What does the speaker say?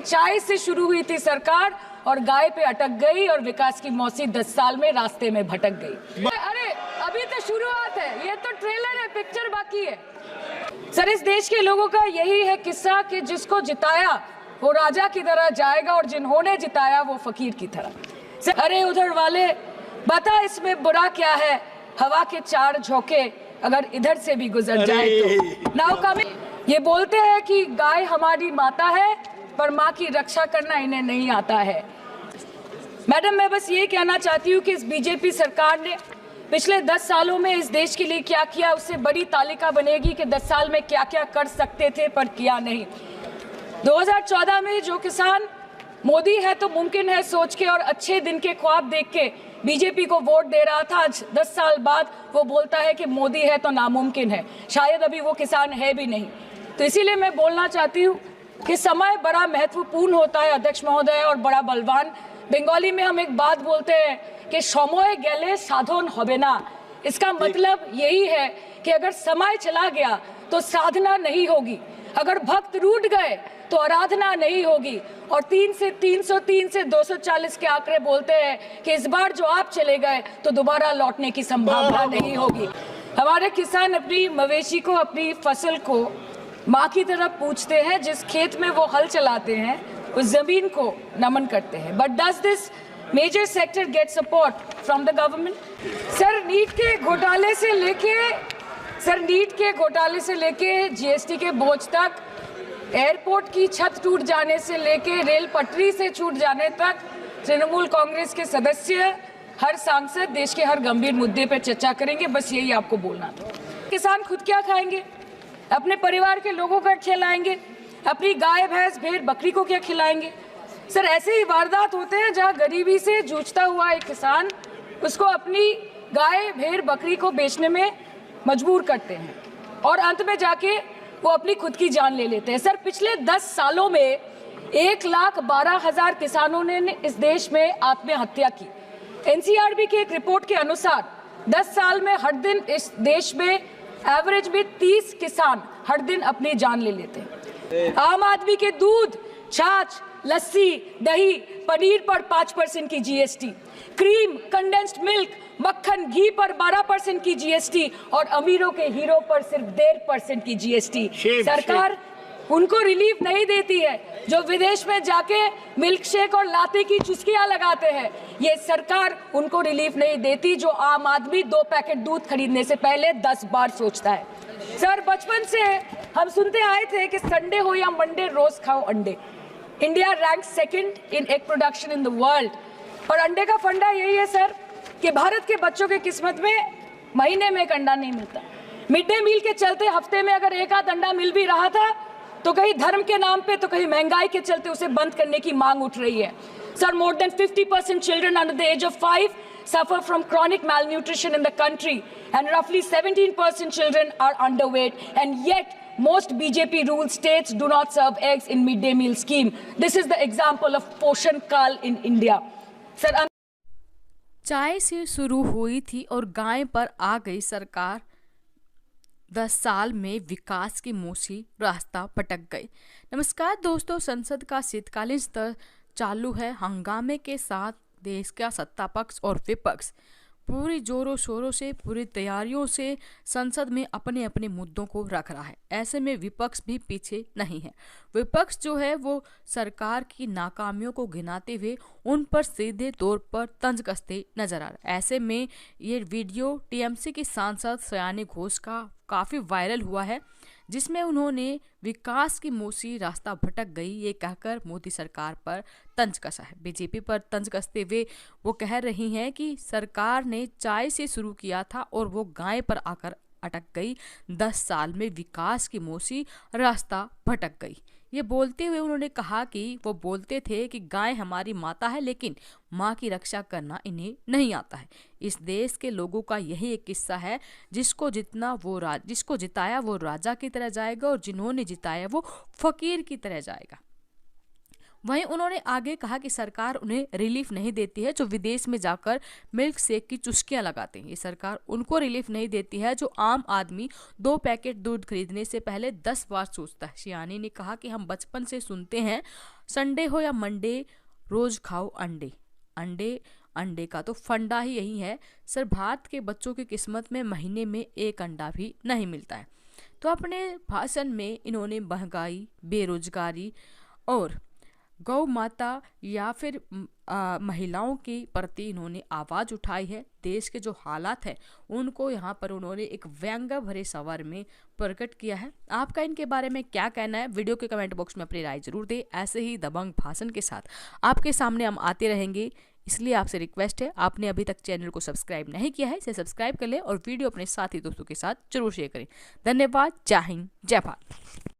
चाय से शुरू हुई थी सरकार और गाय पे अटक गई और विकास की मौसी 10 साल में रास्ते में भटक गई। अरे अभी तो शुरुआत है, ये तो ट्रेलर है, पिक्चर बाकी है। सर, इस देश के लोगों का यही है किस्सा कि जिसको जिताया वो राजा की तरह जाएगा और जिन्होंने जिताया वो फकीर की तरह। अरे उधर वाले, बता इसमें बुरा क्या है, हवा के 4 झोंके अगर इधर से भी गुजर जाए तो। नाउ कमिंग, ये बोलते हैं कि गाय हमारी माता है पर माँ की रक्षा करना इन्हें नहीं आता है। मैडम, मैं बस ये कहना चाहती हूँ कि इस बीजेपी सरकार ने पिछले 10 सालों में इस देश के लिए क्या किया, उससे बड़ी तालिका बनेगी कि 10 साल में क्या क्या कर सकते थे पर किया नहीं। 2014 में जो किसान मोदी है तो मुमकिन है सोच के और अच्छे दिन के ख्वाब देख के बीजेपी को वोट दे रहा था, आज 10 साल बाद वो बोलता है कि मोदी है तो नामुमकिन है। शायद अभी वो किसान है भी नहीं। तो इसीलिए मैं बोलना चाहती हूँ कि समय बड़ा महत्वपूर्ण होता है अध्यक्ष महोदय और बड़ा बलवान। बंगाली में हम एक बात बोलते हैं कि समय गेले साधन होबे ना। इसका मतलब यही है कि अगर समय चला गया तो साधना नहीं होगी, अगर भक्त रूठ गए तो आराधना नहीं होगी। और 3 से 303 से 240 के आंकड़े बोलते हैं कि इस बार जो आप चले गए तो दोबारा लौटने की संभावना नहीं होगी। हमारे किसान अपनी मवेशी को, अपनी फसल को माँ की तरफ पूछते हैं, जिस खेत में वो हल चलाते हैं उस जमीन को नमन करते हैं। But does this major sector get support from the government? Sir, NEET के घोटाले से लेके जीएसटी के बोझ तक, एयरपोर्ट की छत टूट जाने से लेके रेल पटरी से छूट जाने तक, तृणमूल कांग्रेस के सदस्य, हर सांसद देश के हर गंभीर मुद्दे पर चर्चा करेंगे। बस यही आपको बोलना था। किसान खुद क्या खाएंगे, अपने परिवार के लोगों का खिलाएंगे, अपनी गाय भैंस भेड़ बकरी को क्या खिलाएंगे? सर, ऐसे ही वारदात होते हैं जहां गरीबी से जूझता हुआ एक किसान उसको अपनी गाय भेड़ बकरी को बेचने में मजबूर करते हैं और अंत में जाके वो अपनी खुद की जान ले लेते हैं। सर, पिछले 10 सालों में 1,12,000 किसानों ने इस देश में आत्महत्या की। एनसीआरबी की एक रिपोर्ट के अनुसार 10 साल में हर दिन इस देश में एवरेज में 30 किसान हर दिन अपनी जान ले लेते हैं। आम आदमी के दूध, छाछ, लस्सी, दही, पनीर पर 5% की जीएसटी, क्रीम, कंडेंस्ड मिल्क, मक्खन, घी पर 12% की जीएसटी और अमीरों के हीरो पर सिर्फ 1.5% की जीएसटी। सरकार उनको रिलीफ नहीं देती है जो विदेश में जाके मिल्क शेक और लाते की चुस्कियां लगाते हैं। ये सरकार उनको रिलीफ नहीं देती जो आम आदमी 2 पैकेट दूध खरीदने से पहले 10 बार सोचता है। सर, बचपन से हम सुनते आए थे कि संडे हो या मंडे रोज खाओ अंडे। India rank 2nd in egg production in the world. और अंडे का फंडा यही है सर कि भारत के बच्चों की किस्मत में महीने में एक अंडा नहीं मिलता। मिड डे मील के चलते हफ्ते में अगर एक आध अंडा मिल भी रहा था तो कहीं धर्म के नाम पे तो कहीं महंगाई के चलते उसे बंद करने की मांग उठ रही है। Sir, more than 50% children under the age of 5 suffer from chronic malnutrition in the country and roughly 17% children are underweight, and yet most BJP ruled states do not serve eggs in midday meal scheme. This is the example of Poshan Kal in India. Sir, चाय से शुरू हुई थी और गाय पर आ गई सरकार। 10 साल में विकास की मूसी रास्ता भटक गई। नमस्कार दोस्तों, संसद का शीतकालीन सत्र चालू है। हंगामे के साथ देश का सत्ता पक्ष और विपक्ष पूरी जोरों शोरों से, पूरी तैयारियों से संसद में अपने अपने मुद्दों को रख रहा है। ऐसे में विपक्ष भी पीछे नहीं है। विपक्ष जो है वो सरकार की नाकामियों को गिनाते हुए उन पर सीधे तौर पर तंज कसते नजर आ रहा है। ऐसे में ये वीडियो टीएमसी की सांसद सयानी घोष का काफ़ी वायरल हुआ है, जिसमें उन्होंने विकास की मूसी रास्ता भटक गई ये कहकर मोदी सरकार पर तंज कसा है। बीजेपी पर तंज कसते हुए वो कह रही हैं कि सरकार ने चाय से शुरू किया था और वो गाय पर आकर अटक गई। 10 साल में विकास की मूसी रास्ता भटक गई। ये बोलते हुए उन्होंने कहा कि वो बोलते थे कि गाय हमारी माता है लेकिन माँ की रक्षा करना इन्हें नहीं आता है। इस देश के लोगों का यही एक किस्सा है, जिसको जिताया वो राजा की तरह जाएगा और जिन्होंने जिताया वो फकीर की तरह जाएगा। वहीं उन्होंने आगे कहा कि सरकार उन्हें रिलीफ नहीं देती है जो विदेश में जाकर मिल्क शेक की चुस्कियां लगाते हैं। ये सरकार उनको रिलीफ नहीं देती है जो आम आदमी 2 पैकेट दूध खरीदने से पहले 10 बार सोचता है। शियानी ने कहा कि हम बचपन से सुनते हैं संडे हो या मंडे रोज खाओ अंडे। अंडे का तो फंडा ही यही है सर। भारत के बच्चों की किस्मत में महीने में 1 अंडा भी नहीं मिलता है। तो अपने भाषण में इन्होंने महंगाई, बेरोजगारी और गौ माता या फिर महिलाओं के प्रति इन्होंने आवाज उठाई है। देश के जो हालात हैं उनको यहाँ पर उन्होंने एक व्यंग्य भरे स्वर में प्रकट किया है। आपका इनके बारे में क्या कहना है? वीडियो के कमेंट बॉक्स में अपनी राय जरूर दें। ऐसे ही दबंग भाषण के साथ आपके सामने हम आते रहेंगे, इसलिए आपसे रिक्वेस्ट है, आपने अभी तक चैनल को सब्सक्राइब नहीं किया है इसे सब्सक्राइब कर लें और वीडियो अपने साथी दोस्तों के साथ जरूर शेयर करें। धन्यवाद। जय हिंद, जय भारत।